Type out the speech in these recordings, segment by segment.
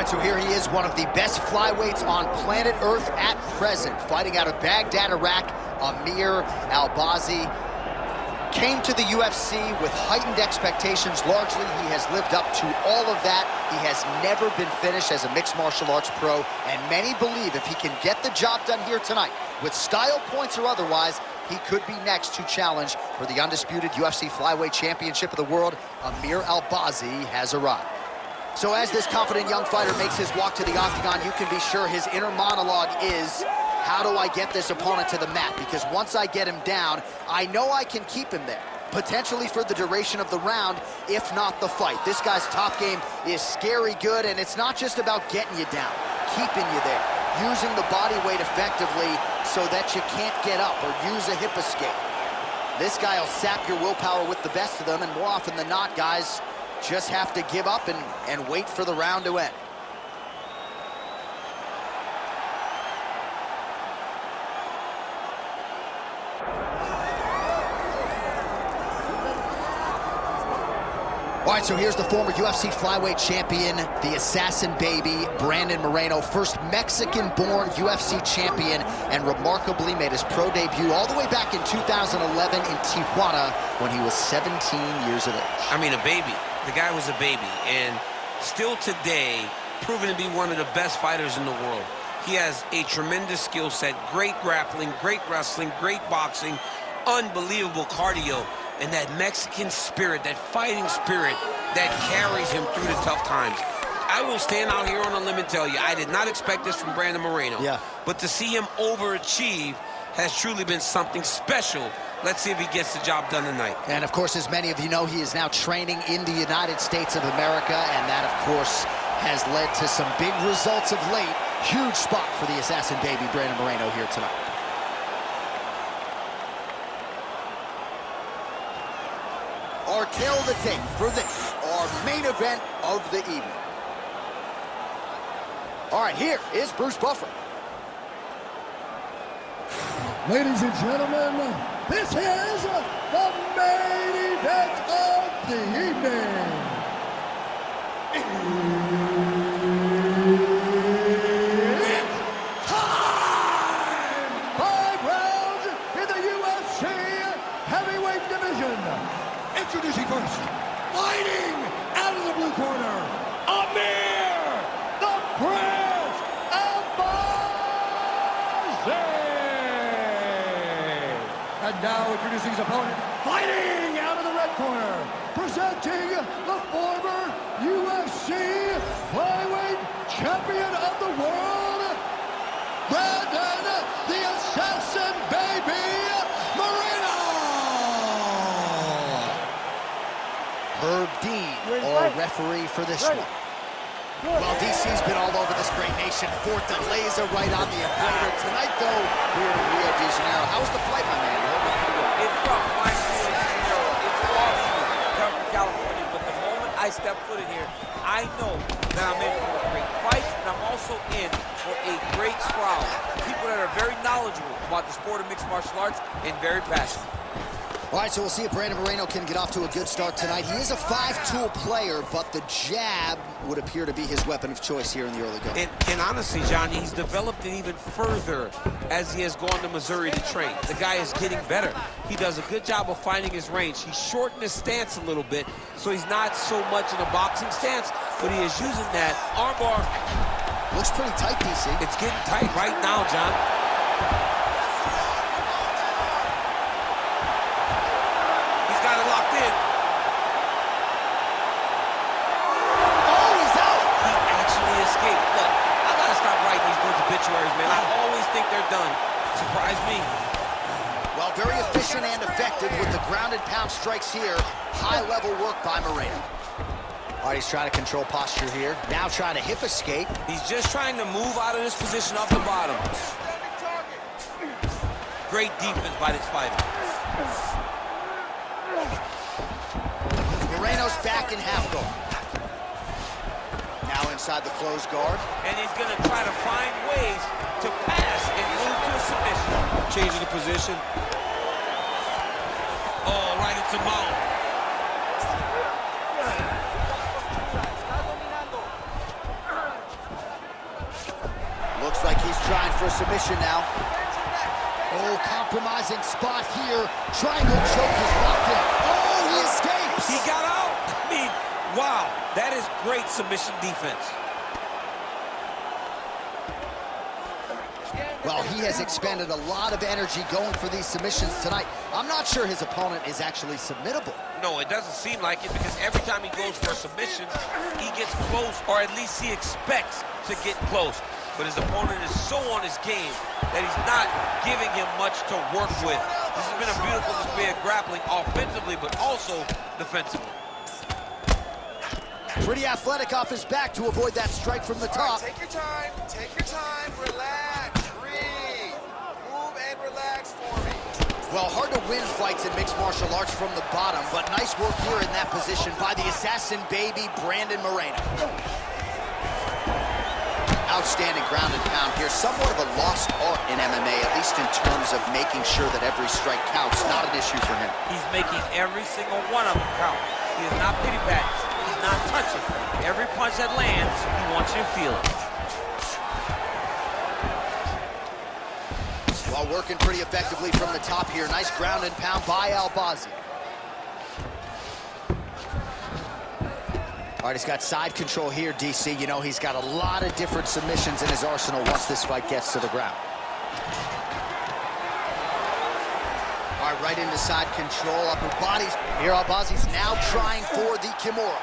right, so here he is, one of the best flyweights on planet Earth at present. Fighting out of Baghdad, Iraq, Amir Albazi. Came to the UFC with heightened expectations. Largely, he has lived up to all of that. He has never been finished as a mixed martial arts pro, and many believe if he can get the job done here tonight, with style points or otherwise, he could be next to challenge for the undisputed UFC Flyweight Championship of the world. Amir Albazi has arrived. So as this confident young fighter makes his walk to the octagon, you can be sure his inner monologue is, how do I get this opponent to the mat? Because once I get him down, I know I can keep him there, potentially for the duration of the round, if not the fight. This guy's top game is scary good, and it's not just about getting you down, keeping you there, using the body weight effectively so that you can't get up or use a hip escape. This guy will sap your willpower with the best of them, and more often than not, guys just have to give up and wait for the round to end. All right, so here's the former UFC flyweight champion, the assassin baby, Brandon Moreno, first Mexican-born UFC champion, and remarkably made his pro debut all the way back in 2011 in Tijuana when he was 17 years of age. I mean, a baby. The guy was a baby, and still today, proven to be one of the best fighters in the world. He has a tremendous skill set, great grappling, great wrestling, great boxing, unbelievable cardio, and that Mexican spirit, that fighting spirit that carries him through the tough times. I will stand out here on a limb and tell you, I did not expect this from Brandon Moreno. Yeah. But to see him overachieve has truly been something special. Let's see if he gets the job done tonight. And of course, as many of you know, he is now training in the United States of America, and that, of course, has led to some big results of late. Huge spot for the assassin baby, Brandon Moreno, here tonight. Our tail of the tape for this, our main event of the evening. All right, here is Bruce Buffer. Ladies and gentlemen, this is the main event of the evening. It's time! 5 rounds in the UFC heavyweight division. Introducing first, fighting out of the blue corner, Amir the Prince Albazi. And now introducing his opponent, fighting out of the red corner, presenting the former UFC flyweight champion of the world, Brandon the Assassin Baby Moreno. Herb Dean, our referee for this one. Well, DC's been all over this great nation. Fortaleza right on the equator. Tonight, though, we're in Rio de Janeiro. How was the flight, my man? It's rough. Flying to Rio de Janeiro. It's awesome. Come from California, but the moment I step foot in here, I know that I'm in for a great fight, and I'm also in for a great crowd. People that are very knowledgeable about the sport of mixed martial arts and very passionate. All right, so we'll see if Brandon Moreno can get off to a good start tonight. He is a 5-tool player, but the jab would appear to be his weapon of choice here in the early going. And honestly, Johnny, he's developed it even further as he has gone to Missouri to train. The guy is getting better. He does a good job of finding his range. He's shortened his stance a little bit, so he's not so much in a boxing stance, but he is using that armbar. Looks pretty tight, DC. It's getting tight right now, John. Man, I always think they're done. Surprise me. Well, very efficient and effective with the grounded pound strikes here. High-level work by Moreno. All right, he's trying to control posture here. Now trying to hip escape. He's just trying to move out of this position off the bottom. Great defense by this fighter. Moreno's back in half guard. Now inside the closed guard. And he's going to try to find ways to pass and move to a submission. Changing the position. Oh, right into mount. Looks like he's trying for a submission now. Oh, compromising spot here. Triangle choke is locked in. Oh, he escapes. He got out. I mean, wow, that is great submission defense. Well, he has expended a lot of energy going for these submissions tonight. I'm not sure his opponent is actually submittable. No, it doesn't seem like it, because every time he goes for a submission, he gets close, or at least he expects to get close. But his opponent is so on his game that he's not giving him much to work with. This has been a beautiful display of grappling offensively, but also defensively. Pretty athletic off his back to avoid that strike from the top. Take your time, relax, breathe. Move and relax for me. Well, hard to win fights in mixed martial arts from the bottom, but nice work here in that position by the assassin baby, Brandon Moreno. Outstanding ground and pound here. Somewhat of a lost art in MMA, at least in terms of making sure that every strike counts. Not an issue for him. He's making every single one of them count. He is not pity-patting. He's not touching. Every punch that lands, he wants you to feel it. Well, working pretty effectively from the top here. Nice ground and pound by Albazi. All right, he's got side control here, DC. You know, he's got a lot of different submissions in his arsenal once this fight gets to the ground. All right, right into side control, upper bodies. Amir Albazi's now trying for the Kimura.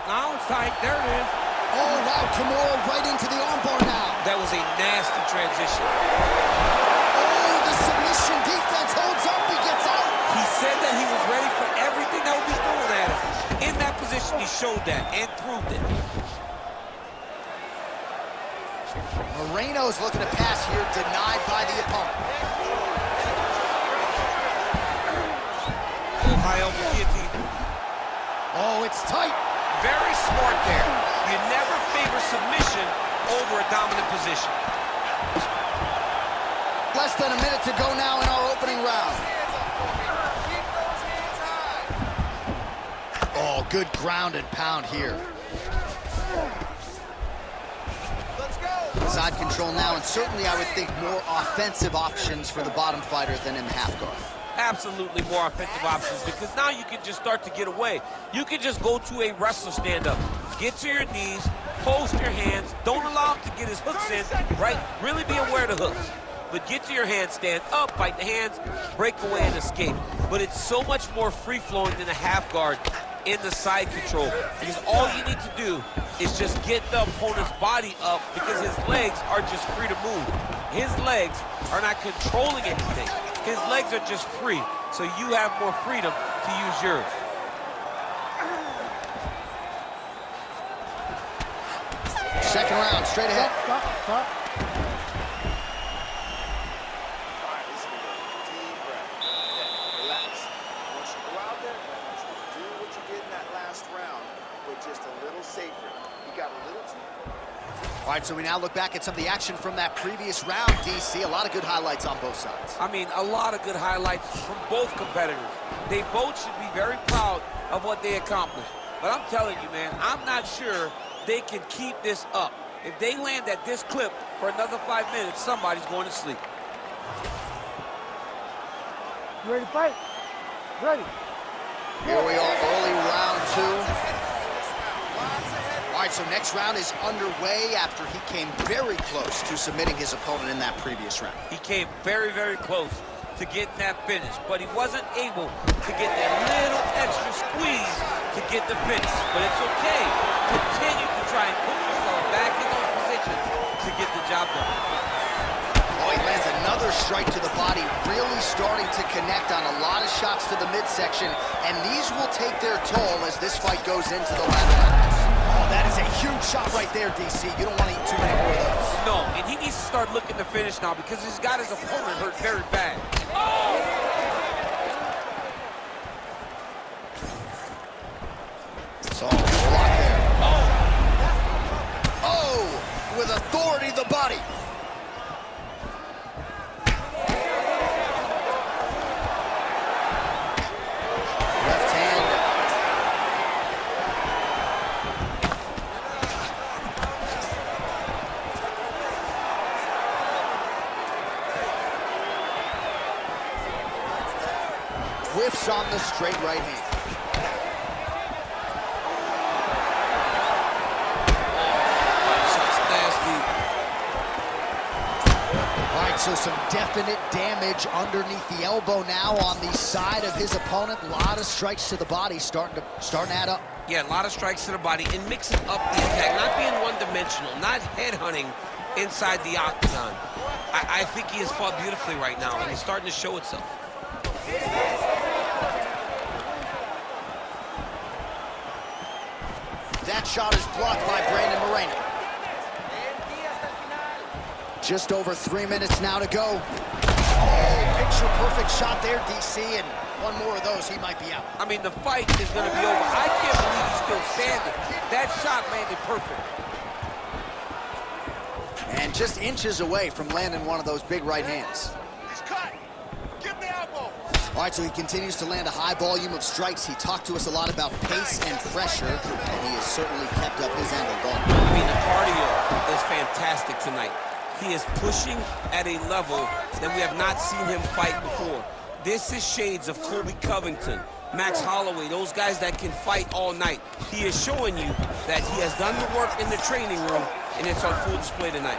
Now it's tight, there it is. Oh, wow, Kimura right into the armbar now. That was a nasty transition. Oh, the submission defense holds up, he gets out. He said that he was ready for everything that would be thrown at him. In that position, he showed that and proved it. Moreno's looking to pass here, denied by the opponent. High elbow guillotine. Oh, it's tight. Very smart there. You never favor submission over a dominant position. Less than a minute to go now in our opening round. Keep those hands high. Oh, good ground and pound here. Let's go. Side control now, and certainly I would think more offensive options for the bottom fighter than in the half guard. Absolutely more offensive options, because now you can just start to get away. You can just go to a wrestler stand-up. Get to your knees, post your hands, don't allow him to get his hooks in, right? Really be aware of the hooks. But get to your hands, stand up, bite the hands, break away and escape. But it's so much more free-flowing than a half guard in the side control, because all you need to do is just get the opponent's body up, because his legs are just free to move. His legs are not controlling anything. His legs are just free, so you have more freedom to use yours. Second round, straight ahead. All right, listen to me. Deep breath. Yeah, relax. I want you to go out there, and I want you to do what you did in that last round, but just a little safer. You got a little too... All right, so we now look back at some of the action from that previous round, DC. A lot of good highlights on both sides. I mean, a lot of good highlights from both competitors. They both should be very proud of what they accomplished. But I'm telling you, man, I'm not sure they can keep this up. If they land at this clip for another 5 minutes, somebody's going to sleep. You ready to fight? Ready. Here we are, early round two. All right, so next round is underway after he came very close to submitting his opponent in that previous round. He came very, very close to getting that finish, but he wasn't able to get that little extra squeeze to get the finish. But it's okay. Continue to try and put yourself back in those positions to get the job done. Oh, he lands another strike to the body, really starting to connect on a lot of shots to the midsection, and these will take their toll as this fight goes into the latter rounds. Oh, that is a huge shot right there, DC. You don't want to eat too many more of those. No, and he needs to start looking to finish now, because he's got his opponent hurt very bad. So, block there. Oh, with authority, the body. Left hand. whiffs on the straight right hand. All right, so some definite damage underneath the elbow now on the side of his opponent. A lot of strikes to the body starting to add up. Yeah, a lot of strikes to the body and mixing up the attack, not being one-dimensional, not headhunting inside the octagon. I think he has fought beautifully right now, and it's starting to show itself. That shot is blocked by Brandon Moreno. Just over 3 minutes now to go. Oh, picture-perfect shot there, DC, and one more of those, he might be out. I mean, the fight is going to be over. I can't believe he's still standing. That shot landed perfect. And just inches away from landing one of those big right hands. He's cut. Give him the elbow. All right, so he continues to land a high volume of strikes. He talked to us a lot about pace and pressure, and he has certainly kept up his end of the ball. I mean, the cardio is fantastic tonight. He is pushing at a level that we have not seen him fight before. This is shades of Colby Covington, Max Holloway, those guys that can fight all night. He is showing you that he has done the work in the training room, and it's on full display tonight.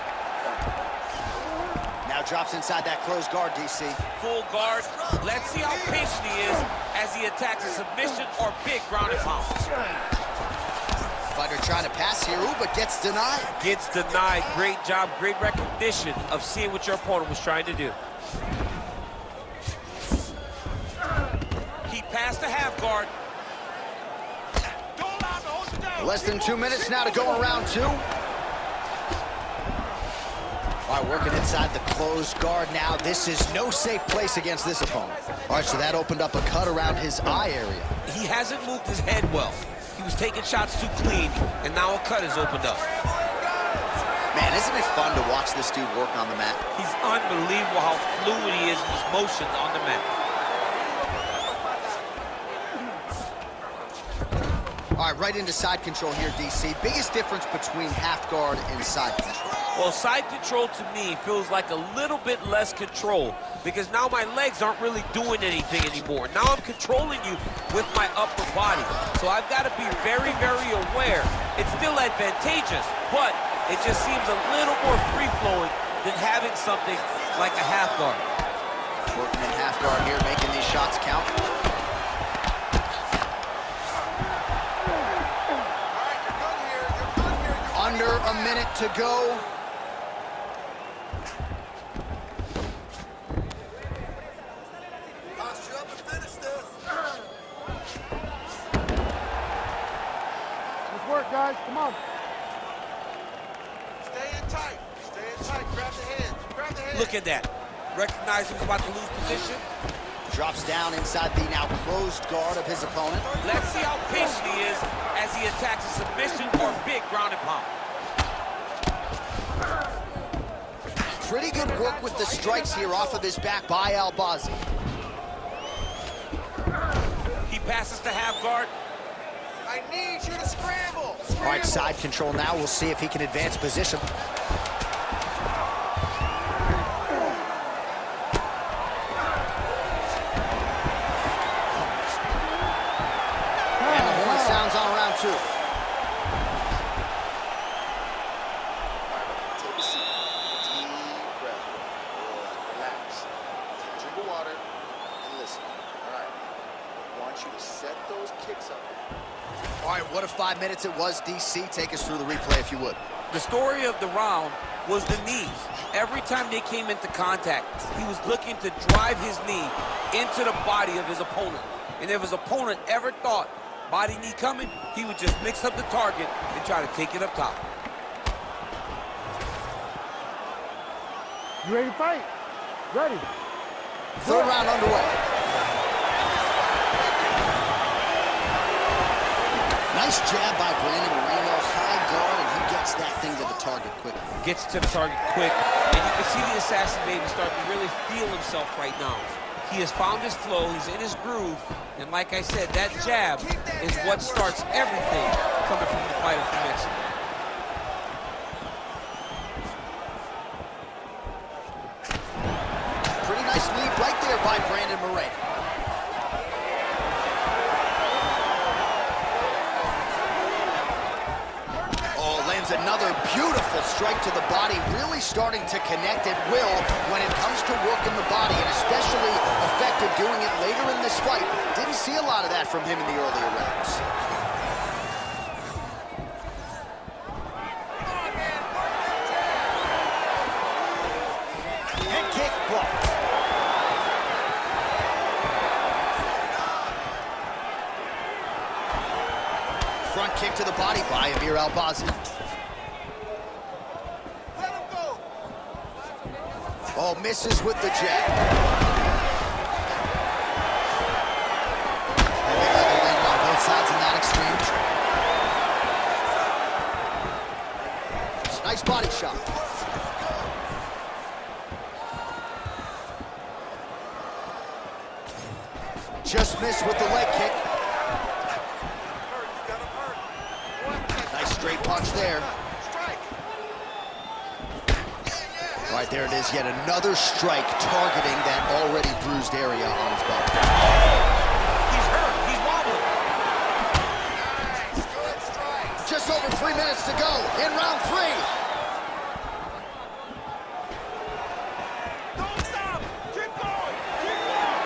Now drops inside that closed guard, DC. Full guard. Let's see how patient he is as he attacks a submission or big ground and pound. Fighter trying to pass here, ooh, but gets denied. Gets denied. Great job, great recognition of seeing what your opponent was trying to do. He passed the half guard. Less than 2 minutes now to go in round two. All right, working inside the closed guard now. This is no safe place against this opponent. All right, so that opened up a cut around his eye area. He hasn't moved his head well. He was taking shots too clean, and now a cut has opened up. Man, isn't it fun to watch this dude work on the mat? He's unbelievable how fluid he is in his motions on the mat. All right, right into side control here, DC. Biggest difference between half guard and side control? Well, side control to me feels like a little bit less control because now my legs aren't really doing anything anymore. Now I'm controlling you with my upper body. So I've got to be very, very aware. It's still advantageous, but it just seems a little more free-flowing than having something like a half guard. Working in half guard here, making these shots count. Under a minute to go. Posture up and finish this. Good work, guys. Come on. Stay in tight. Stay in tight. Grab the hands. Grab the hands. Look at that. Recognize he was about to lose position. Drops down inside the now closed guard of his opponent. Let's see how patient he is as he attacks a submission or big ground and pound. Pretty good work with the strikes here off of his back by Albazi. He passes the half guard. I need you to scramble. All right, side control now. We'll see if he can advance position. And the horn sounds on round two. Take a seat. Deep breath. Relax. Take a drink of water and listen. All right. I want you to set those kicks up. All right, what a 5 minutes it was, DC. Take us through the replay if you would. The story of the round was the knees. Every time they came into contact, he was looking to drive his knee into the body of his opponent. And if his opponent ever thought body knee coming, he would just mix up the target and try to take it up top. You ready to fight? Ready. Third round underway. Nice jab by Brandon Moreno, high guard, and he gets that thing to the target quick. Gets to the target quick, and you can see the assassin baby starting to really feel himself right now. He has found his flow, he's in his groove, and like I said, that jab is what starts everything coming from the fighter from Mexico. Pretty nice lead right there by Brandon Moreno. powerful strike to the body, really starting to connect at will when it comes to working the body, and especially effective doing it later in this fight. Didn't see a lot of that from him in the earlier rounds. Head kick blocked. Front kick to the body by Amir Albazi. Oh, misses with the jab. Heavy level landed on both sides in that exchange. Nice body shot. Just missed with the leg kick. Nice straight punch there. All right, there it is, yet another strike targeting that already bruised area on his body. He's hurt, he's wobbling. Just over 3 minutes to go in round 3. Don't stop! Keep going! Keep going!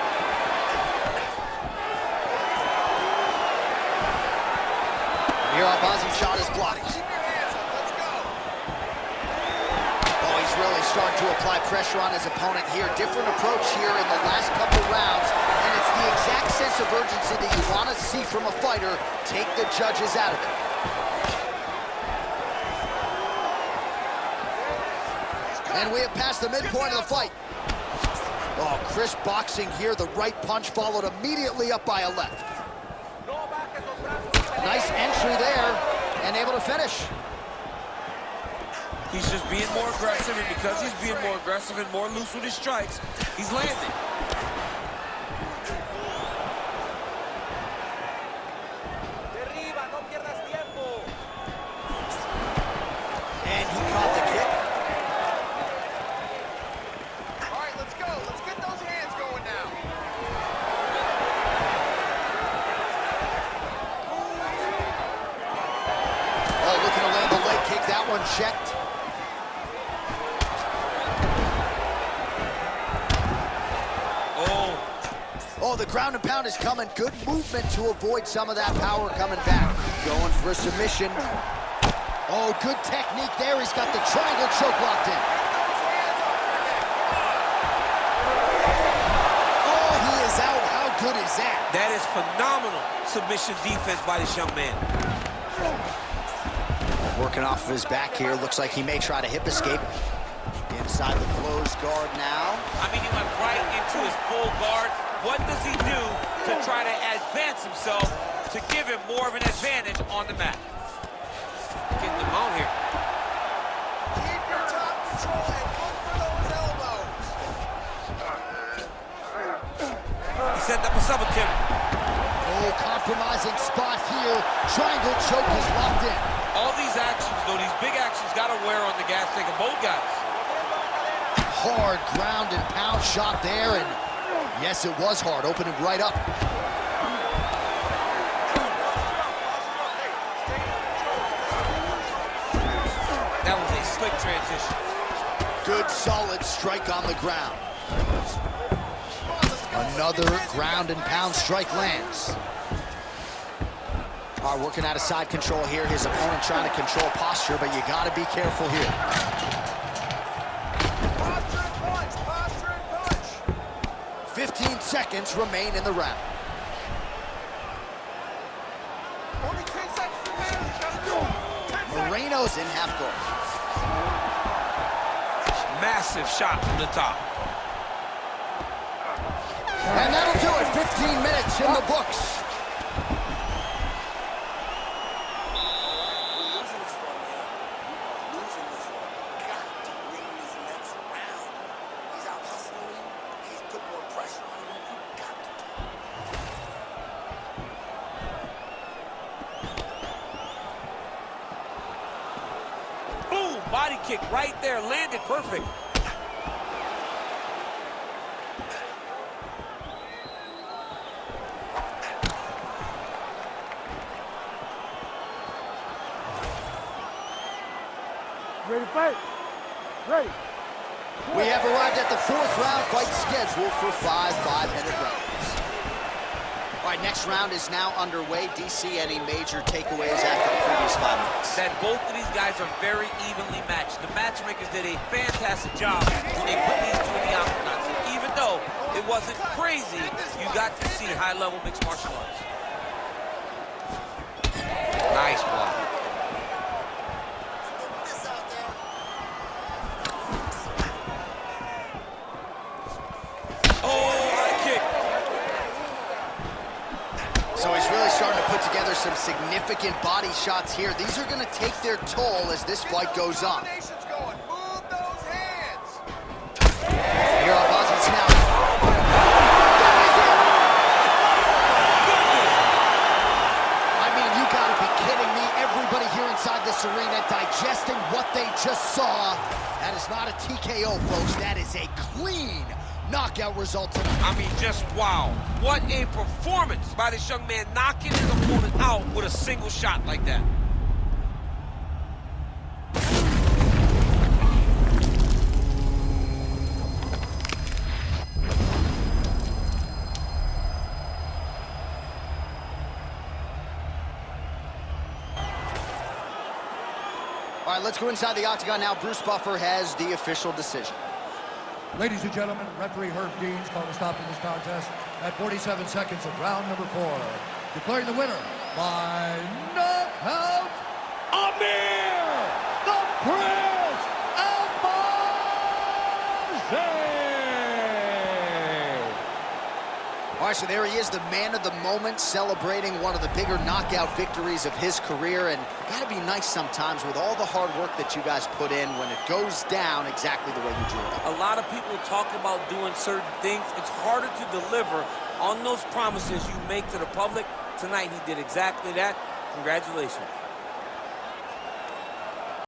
Amir Albazi's shot is blocked. Really starting to apply pressure on his opponent here. Different approach here in the last couple rounds, and it's the exact sense of urgency that you want to see from a fighter. Take the judges out of it. And we have passed the midpoint of the fight. Oh, crisp boxing here. The right punch followed immediately up by a left. Nice entry there, and able to finish. He's just being more aggressive, and because he's being more aggressive and more loose with his strikes, he's landing. And he caught the kick. All right, let's go. Let's get those hands going now. Oh, looking to land the leg kick. That one checked. Oh, the ground and pound is coming. Good movement to avoid some of that power coming back. Going for a submission. Oh, good technique there. He's got the triangle choke locked in. Oh, he is out. How good is that? That is phenomenal submission defense by this young man. Working off of his back here. Looks like he may try to hip escape. Inside the closed guard now. I mean, he went right into his full guard. What does he do to try to advance himself to give him more of an advantage on the mat? Getting him out here. Keep your top control and look for those elbows. He set up a sub-attempt. Oh, compromising spot here. Triangle choke is locked in. All these actions, though, these big actions got to wear on the gas tank of both guys. Hard ground and pound shot there, and yes, it was hard, opening right up. That was a slick transition. Good, solid strike on the ground. Another ground and pound strike lands. All right, working out of side control here. His opponent trying to control posture, but you got to be careful here. Posture and punch, posture and punch. 15 seconds remain in the round. Only 10 seconds remaining. Gotta do it. 10 seconds. Moreno's in half guard. Massive shot from the top. And that'll do it. 15 minutes in the books. Body kick right there, landed perfect. Ready Ready. We have arrived at the 4th round fight scheduled for 5 5-minute rounds. All right, next round is now underway. DC, any major takeaways after the previous 5 minutes? That both of these guys are very evenly matched. The matchmakers did a fantastic job when they put these two in the octagon. So even though it wasn't crazy, you got to see high-level mixed martial arts. Nice block. So he's really starting to put together some significant body shots here. These are going to take their toll as this fight goes on. Move those hands. Amir Albazi's now. I mean, you got to be kidding me. Everybody here inside this arena digesting what they just saw. That is not a TKO, folks. That is a clean knockout result tonight. I mean, just wow. What a performance by this young man, knocking his opponent out with a single shot like that. All right, let's go inside the octagon now. Bruce Buffer has the official decision. Ladies and gentlemen, referee Herb Dean's calling a stop in this contest at 47 seconds of round number 4. Declaring the winner by knockout, Amir the Prince Albazi! All right, so there he is, the man of the moment, celebrating one of the bigger knockout victories of his career. And gotta be nice sometimes with all the hard work that you guys put in when it goes down exactly the way you drew it. A lot of people talk about doing certain things. It's harder to deliver on those promises you make to the public. Tonight, he did exactly that. Congratulations.